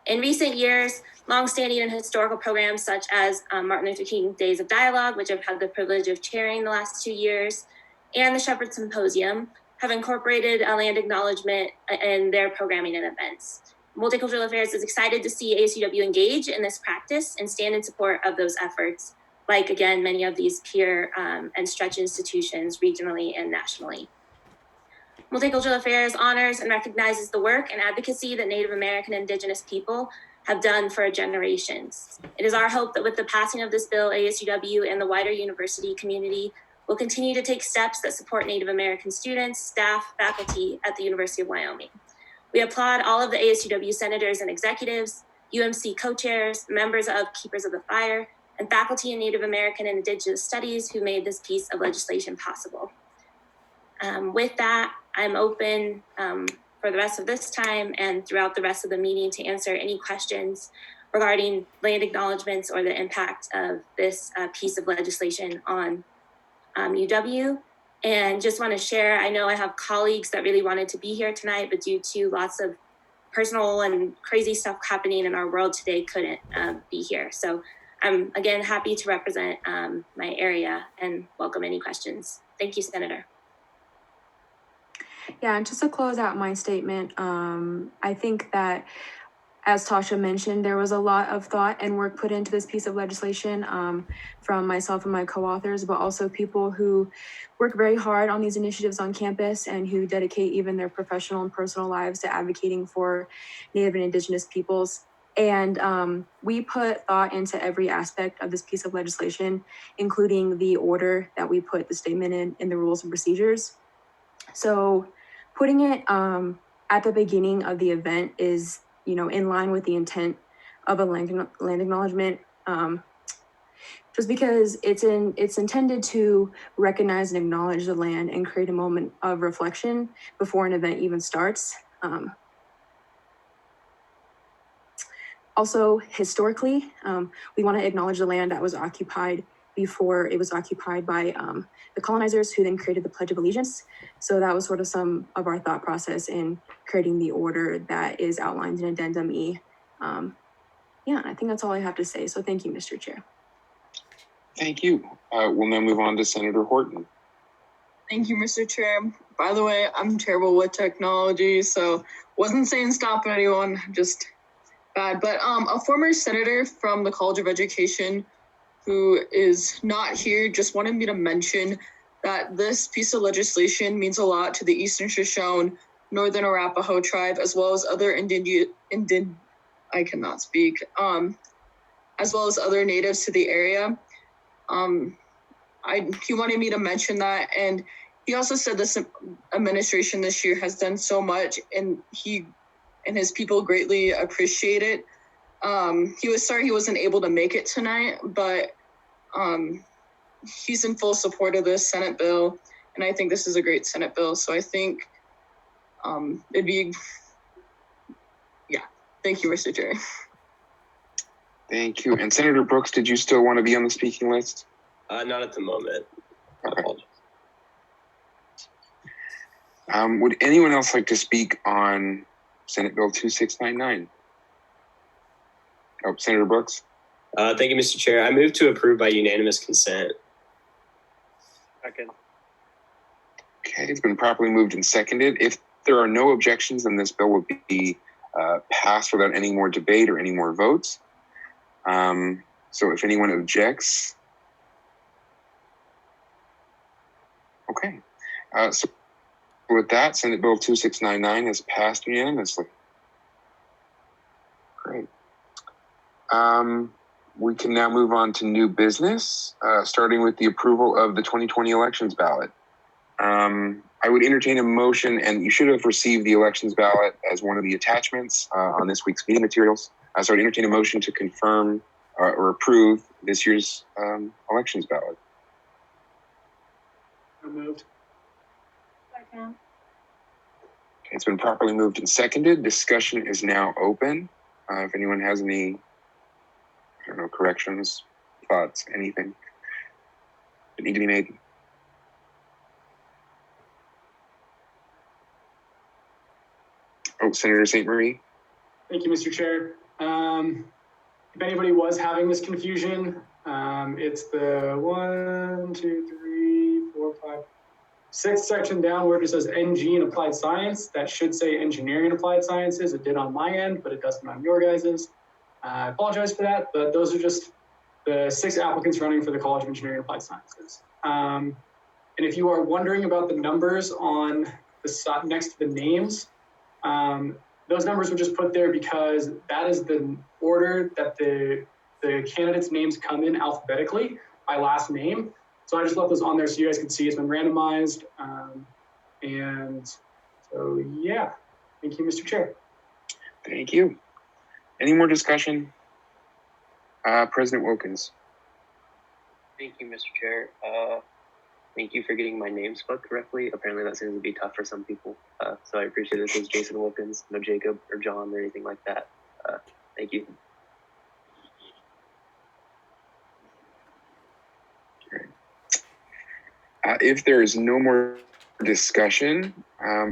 In recent years, longstanding and historical programs such as Martin Luther King Days of Dialogue, which I've had the privilege of chairing the last 2 years, and the Shepherd Symposium have incorporated a land acknowledgement in their programming and events. Multicultural Affairs is excited to see ASUW engage in this practice and stand in support of those efforts, like, again, many of these peer and stretch institutions regionally and nationally. Multicultural Affairs honors and recognizes the work and advocacy that Native American Indigenous people have done for generations. It is our hope that with the passing of this bill, ASUW and the wider university community will continue to take steps that support Native American students, staff, faculty at the University of Wyoming. We applaud all of the ASUW senators and executives, UMC co-chairs, members of Keepers of the Fire, and faculty in Native American and Indigenous Studies who made this piece of legislation possible. With that, I'm open for the rest of this time and throughout the rest of the meeting to answer any questions regarding land acknowledgements or the impact of this piece of legislation on UW. And just want to share, I know I have colleagues that really wanted to be here tonight, but due to lots of personal and crazy stuff happening in our world today, couldn't be here. So I'm, again, happy to represent my area and welcome any questions. Thank you, Senator. Yeah, and just to close out my statement, I think that, as Tasha mentioned, there was a lot of thought and work put into this piece of legislation from myself and my co-authors, but also people who work very hard on these initiatives on campus and who dedicate even their professional and personal lives to advocating for Native and Indigenous peoples. And we put thought into every aspect of this piece of legislation, including the order that we put the statement in the rules and procedures. So putting it at the beginning of the event is, in line with the intent of a land acknowledgement, just because it's intended to recognize and acknowledge the land and create a moment of reflection before an event even starts. Also, historically, we want to acknowledge the land that was occupied before it was occupied by the colonizers, who then created the Pledge of Allegiance. So that was sort of some of our thought process in creating the order that is outlined in Addendum E. Yeah, I think that's all I have to say. So thank you, Mr. Chair. Thank you. We'll now move on to Senator Horton. Thank you, Mr. Chair. By the way, I'm terrible with technology, so wasn't saying stop anyone, just bad. But a former senator from the College of Education who is not here just wanted me to mention that this piece of legislation means a lot to the Eastern Shoshone, Northern Arapaho tribe, as well as other I cannot speak, as well as other natives to the area. He wanted me to mention that, and he also said this administration this year has done so much, and he and his people greatly appreciate it. He was sorry he wasn't able to make it tonight, but he's in full support of this Senate bill, and I think this is a great Senate bill. So I think it'd be, yeah. Thank you, Mr. Chair. Thank you. And Senator Brooks, did you still want to be on the speaking list? Not at the moment. Okay. Would anyone else like to speak on Senate Bill 2699? Oh, Senator Brooks. Thank you, Mr. Chair. I move to approve by unanimous consent. Second. Okay, it's been properly moved and seconded. If there are no objections, then this bill will be passed without any more debate or any more votes. So if anyone objects, okay. So with that, Senate Bill 2699 has passed unanimously. Great. We can now move on to new business, starting with the approval of the 2020 elections ballot. I would entertain a motion, and you should have received the elections ballot as one of the attachments on this week's meeting materials. So I'd entertain a motion to confirm or approve this year's elections ballot. So moved. Second. Okay, it's been properly moved and seconded. Discussion is now open. If anyone has any, I don't know, corrections, thoughts, anything that need to be made. Oh, Senator St. Marie. Thank you, Mr. Chair. If anybody was having this confusion, it's the 6th section down where it says NG in applied science. That should say engineering and applied sciences. It did on my end, but it doesn't on your guys's. I apologize for that, but those are just the 6 applicants running for the College of Engineering and Applied Sciences. And if you are wondering about the numbers on the side next to the names, those numbers were just put there because that is the order that the candidates' names come in alphabetically by last name. So I just left those on there so you guys can see it's been randomized. And so, yeah, thank you, Mr. Chair. Thank you. Any more discussion? President Wilkins. Thank you, Mr. Chair. Thank you for getting my name spelled correctly. Apparently that seems to be tough for some people. So I appreciate it. This is Jason Wilkins, no Jacob or John or anything like that. Thank you. If there is no more discussion,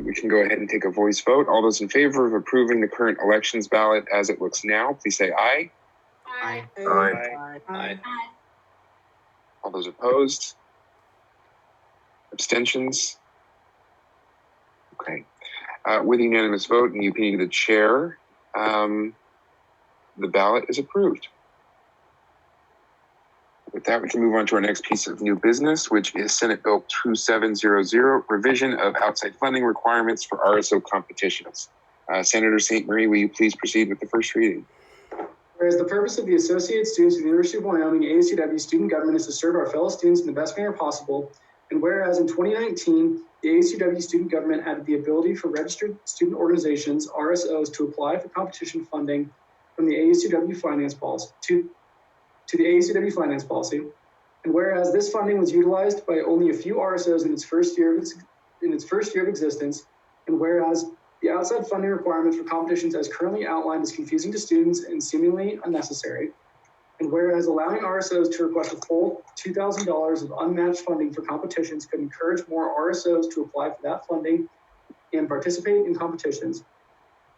we can go ahead and take a voice vote. All those in favor of approving the current elections ballot as it looks now, please say aye. Aye. Aye. Aye. All those opposed? Abstentions? Okay. With a unanimous vote and the opinion of the chair, the ballot is approved. With that, we can move on to our next piece of new business, which is Senate Bill 2700, revision of outside funding requirements for RSO competitions. Senator St. Marie, will you please proceed with the first reading? Whereas the purpose of the Associated Students of the University of Wyoming ASUW student government is to serve our fellow students in the best manner possible, and whereas in 2019, the ASUW student government added the ability for registered student organizations, RSOs, to apply for competition funding from the ASUW finance policy to the ASUW finance policy, and whereas this funding was utilized by only a few RSOs in its first year of existence, and whereas the outside funding requirement for competitions as currently outlined is confusing to students and seemingly unnecessary, and whereas allowing RSOs to request a full $2,000 of unmatched funding for competitions could encourage more RSOs to apply for that funding and participate in competitions.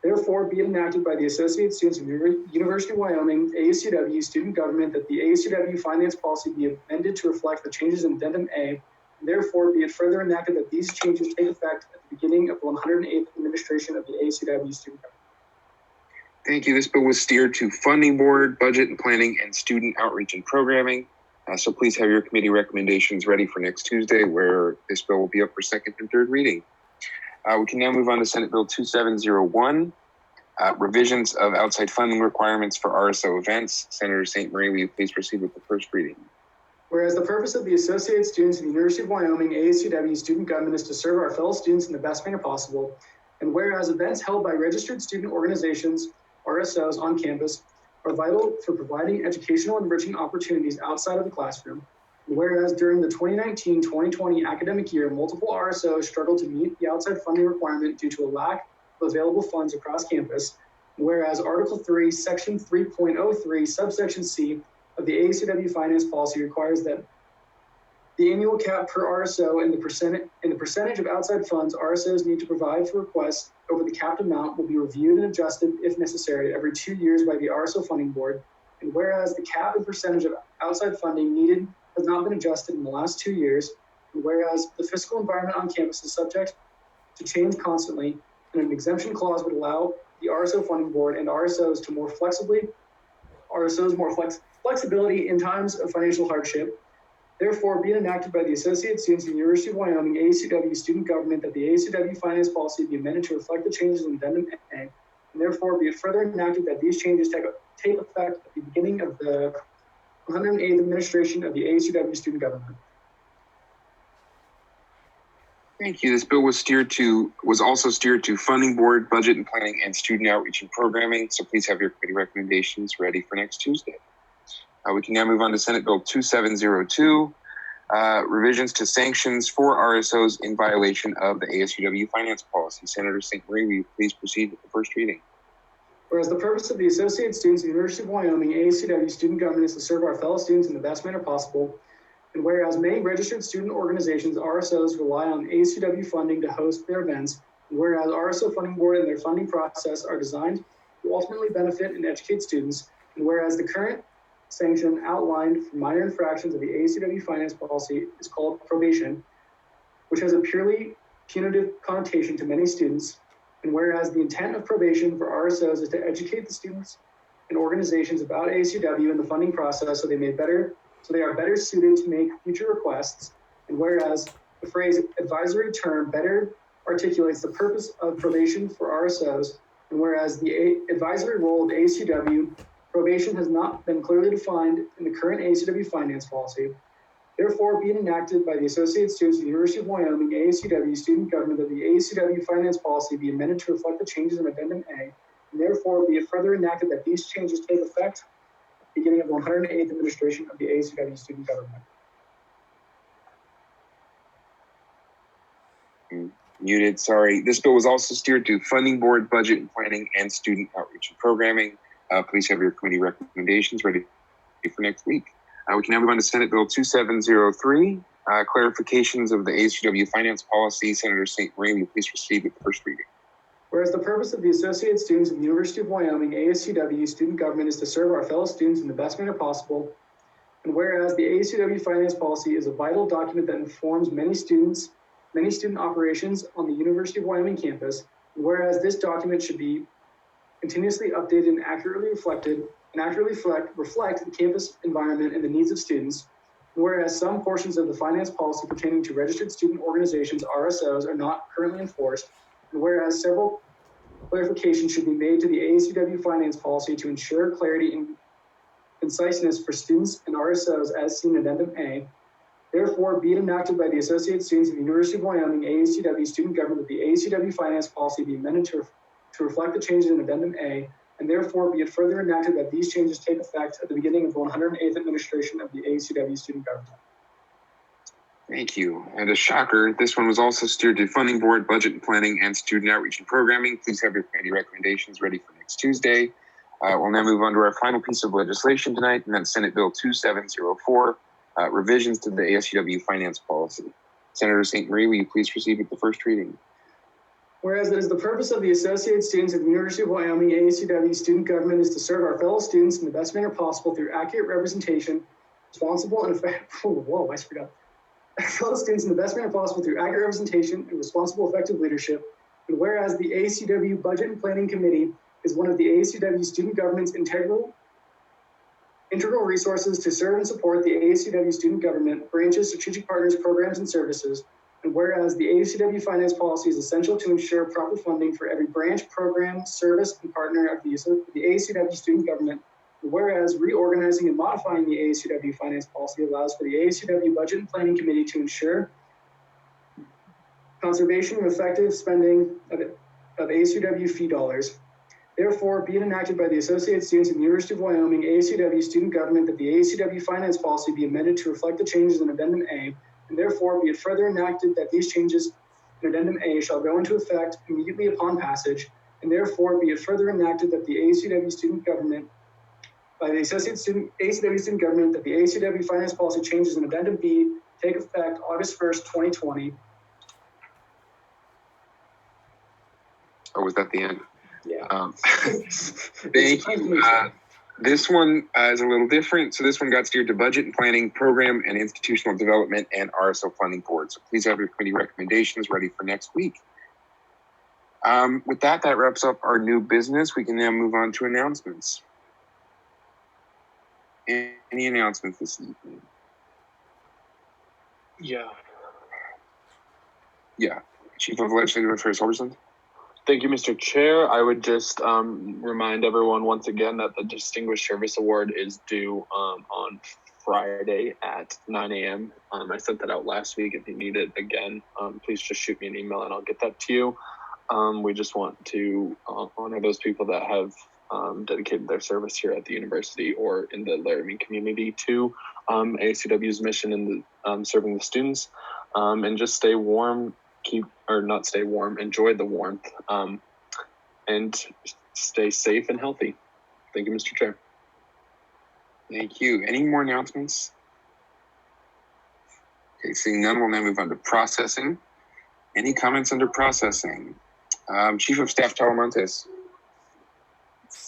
Therefore, be it enacted by the Associated Students of the University of Wyoming, ASUW student government, that the ASUW finance policy be amended to reflect the changes in Addendum A, and therefore be it further enacted that these changes take effect at the beginning of the 108th administration of the ASUW student government. Thank you. This bill was steered to Funding Board, Budget and Planning, and Student Outreach and Programming. So please have your committee recommendations ready for next Tuesday, where this bill will be up for second and third reading. We can now move on to Senate Bill 2701, revisions of outside funding requirements for RSO events. Senator St. Marie, will you please proceed with the first reading? Whereas the purpose of the Associated Students of the University of Wyoming ASUW student government is to serve our fellow students in the best manner possible, and whereas events held by registered student organizations, RSOs, on campus are vital for providing educational and enriching opportunities outside of the classroom, and whereas during the 2019-2020 academic year, multiple RSOs struggled to meet the outside funding requirement due to a lack of available funds across campus, and whereas Article 3, Section 3.03, subsection C of the ASUW finance policy requires that the annual cap per RSO and the percentage of outside funds RSOs need to provide for requests over the capped amount will be reviewed and adjusted, if necessary, every 2 years by the RSO Funding Board. And whereas the cap and percentage of outside funding needed has not been adjusted in the last 2 years, and whereas the fiscal environment on campus is subject to change constantly, and an exemption clause would allow the RSO funding board and RSOs to more flexibility in times of financial hardship. Therefore, be it enacted by the Associated Students of the University of Wyoming ASUW student government that the ASUW finance policy be amended to reflect the changes in Addendum A, and therefore be it further enacted that these changes take effect at the beginning of the 108th administration of the ASUW student government. Thank you. This bill was also steered to Funding Board, Budget and Planning, and Student Outreach and Programming. So please have your committee recommendations ready for next Tuesday. We can now move on to Senate Bill 2702, revisions to sanctions for RSOs in violation of the ASUW finance policy. Senator St. Marie, will you please proceed with the first reading? Whereas the purpose of the Associated Students of the University of Wyoming ASUW student government is to serve our fellow students in the best manner possible, and whereas many registered student organizations, RSOs, rely on ASUW funding to host their events, and whereas RSO Funding Board and their funding process are designed to ultimately benefit and educate students, and whereas the current sanction outlined for minor infractions of the ASUW finance policy is called probation, which has a purely punitive connotation to many students, and whereas the intent of probation for RSOs is to educate the students and organizations about ASUW and the funding process so they are better suited to make future requests, and whereas the phrase advisory term better articulates the purpose of probation for RSOs, and whereas the advisory role of ASUW probation has not been clearly defined in the current ASUW finance policy. Therefore, be it enacted by the Associated Students of the University of Wyoming ASUW student government that the ASUW finance policy be amended to reflect the changes in Addendum A, and therefore be it further enacted that these changes take effect at the beginning of the 108th administration of the ASUW student government. Muted, sorry. This bill was also steered to Funding Board, Budget and Planning, and Student Outreach and Programming. Please have your committee recommendations ready for next week. We can now move on to Senate Bill 2703, clarifications of the ASUW finance policy. Senator St. Marie, will you please proceed with the first reading? Whereas the purpose of the Associated Students of the University of Wyoming ASUW student government is to serve our fellow students in the best manner possible, and whereas the ASUW finance policy is a vital document that informs many student operations on the University of Wyoming campus, and whereas this document should be continuously updated and accurately reflect the campus environment and the needs of students, and whereas some portions of the finance policy pertaining to registered student organizations, RSOs, are not currently enforced, and whereas several clarifications should be made to the ASUW finance policy to ensure clarity and conciseness for students and RSOs as seen in Addendum A. Therefore, be it enacted by the Associated Students of the University of Wyoming ASUW student government that the ASUW finance policy be amended to reflect the changes in Addendum A, and therefore be it further enacted that these changes take effect at the beginning of the 108th administration of the ASUW student government. Thank you. And a shocker, this one was also steered to Funding Board, Budget and Planning, and Student Outreach and Programming. Please have your committee recommendations ready for next Tuesday. We'll now move on to our final piece of legislation tonight, and that's Senate Bill 2704, revisions to the ASUW finance policy. Senator St. Marie, will you please proceed with the first reading? Whereas it is the purpose of the Associated Students of the University of Wyoming ASUW student government is to serve our fellow students in the best manner possible through accurate representation, responsible and effective, fellow students in the best manner possible through accurate representation and responsible effective leadership. And whereas the ASUW Budget and Planning Committee is one of the ASUW student government's integral resources to serve and support the ASUW student government, branches, strategic partners, programs, and services. And whereas the ASUW finance policy is essential to ensure proper funding for every branch, program, service, and partner of the ASUW student government, and whereas reorganizing and modifying the ASUW finance policy allows for the ASUW Budget and Planning Committee to ensure conservation and effective spending of ASUW fee dollars. Therefore, be it enacted by the Associated Students of the University of Wyoming ASUW student government that the ASUW finance policy be amended to reflect the changes in Addendum A, and therefore be it further enacted that these changes in Addendum A shall go into effect immediately upon passage, and therefore be it further enacted that the ASUW student government, by the ASUW student government, that the ASUW finance policy changes in Addendum B take effect August 1st, 2020. Oh, was that the end? Yeah. Thank you. This one is a little different. So this one got steered to Budget and Planning, Program and Institutional Development, and RSO Funding Board. So please have your committee recommendations ready for next week. With that wraps up our new business. We can now move on to announcements. Any announcements this evening? Yeah. Chief of Legislative Affairs, Hoverson. Thank you, Mr. Chair. I would just remind everyone once again that the Distinguished Service Award is due on Friday at 9 a.m. I sent that out last week. If you need it again, please just shoot me an email and I'll get that to you. We just want to honor those people that have dedicated their service here at the university or in the Laramie community to ASUW's mission in serving the students, and just stay warm. Enjoy the warmth, and stay safe and healthy. Thank you, Mr. Chair. Thank you. Any more announcements? Okay, seeing none, we'll now move on to processing. Any comments under processing? Chief of Staff Talamantes.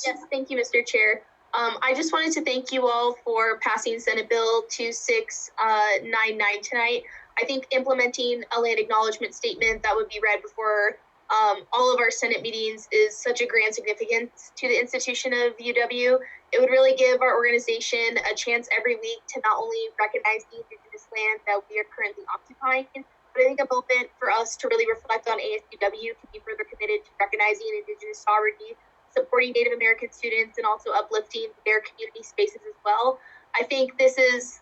Yes, thank you, Mr. Chair. I just wanted to thank you all for passing Senate Bill 2699 tonight. I think implementing a land acknowledgement statement that would be read before all of our Senate meetings is such a grand significance to the institution of UW. It would really give our organization a chance every week to not only recognize the Indigenous land that we are currently occupying, but I think a moment for us to really reflect on ASUW to be further committed to recognizing Indigenous sovereignty, supporting Native American students, and also uplifting their community spaces as well. I think this is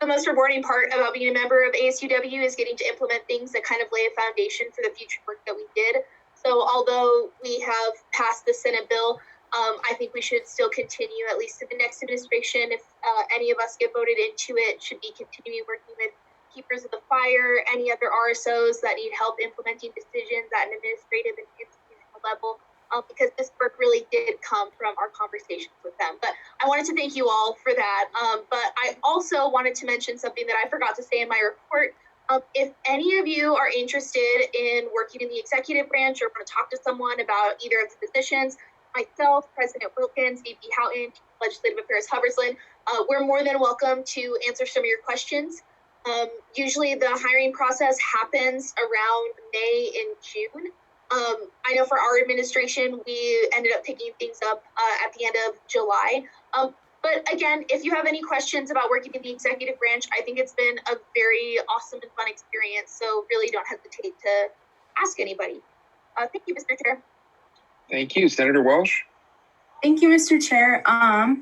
the most rewarding part about being a member of ASUW is getting to implement things that kind of lay a foundation for the future work that we did. So although we have passed the Senate bill, I think we should still continue, at least in the next administration, if any of us get voted into it, should be continuing working with Keepers of the Fire, any other RSOs that need help implementing decisions at an administrative and institutional level, because this work really did come from our conversations with them. But I wanted to thank you all for that. But I also wanted to mention something that I forgot to say in my report. If any of you are interested in working in the executive branch or want to talk to someone about either of the positions, myself, President Wilkins, VP Houghton, Legislative Affairs Hubersland, we're more than welcome to answer some of your questions. Usually the hiring process happens around May and June. I know for our administration, we ended up picking things up at the end of July. But again, if you have any questions about working in the executive branch, I think it's been a very awesome and fun experience. So really don't hesitate to ask anybody. Thank you, Mr. Chair. Thank you. Senator Welsh. Thank you, Mr. Chair.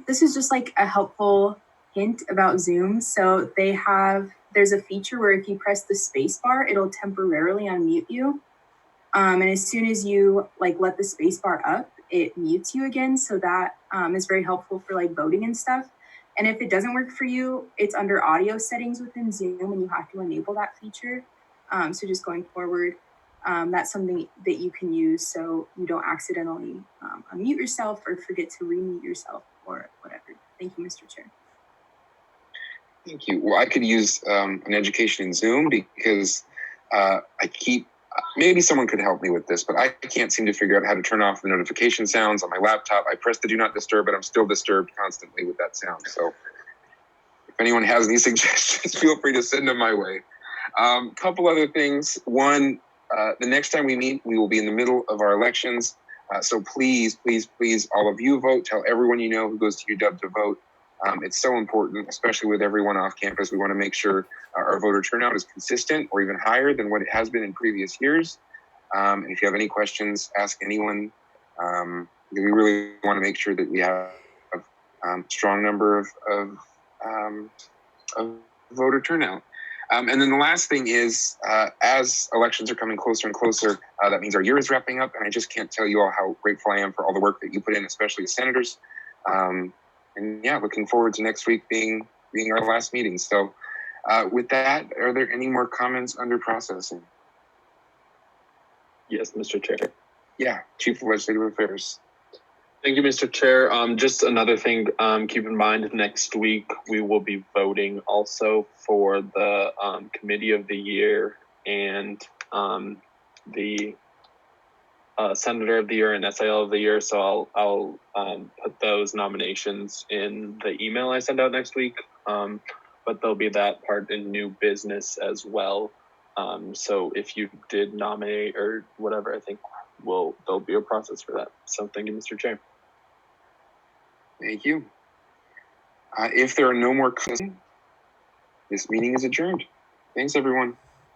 This is just like a helpful hint about Zoom. So there's a feature where if you press the space bar, it'll temporarily unmute you. And as soon as you let the space bar up, it mutes you again. So that is very helpful for voting and stuff. And if it doesn't work for you, it's under audio settings within Zoom and you have to enable that feature. So just going forward, that's something that you can use so you don't accidentally unmute yourself or forget to remute yourself or whatever. Thank you, Mr. Chair. Thank you. Well, I could use an education in Zoom because maybe someone could help me with this, but I can't seem to figure out how to turn off the notification sounds on my laptop. I press the do not disturb, but I'm still disturbed constantly with that sound. So if anyone has any suggestions, feel free to send them my way. Couple other things. One, the next time we meet, we will be in the middle of our elections. So please, please, please, all of you vote. Tell everyone you know who goes to UW to vote. It's so important, especially with everyone off campus. We want to make sure our voter turnout is consistent or even higher than what it has been in previous years. And if you have any questions, ask anyone. We really want to make sure that we have a strong number of voter turnout. And then the last thing is, as elections are coming closer and closer, that means our year is wrapping up. And I just can't tell you all how grateful I am for all the work that you put in, especially as senators. And yeah, looking forward to next week being our last meeting. So with that, are there any more comments under processing? Yes, Mr. Chair. Yeah, Chief of Legislative Affairs. Thank you, Mr. Chair. Just another thing, keep in mind next week we will be voting also for the Committee of the Year and the Senator of the Year and SIL of the Year. So I'll put those nominations in the email I send out next week. But there'll be that part in new business as well. So if you did nominate or whatever, I think there'll be a process for that. So thank you, Mr. Chair. Thank you. If there are no more questions, this meeting is adjourned. Thanks, everyone.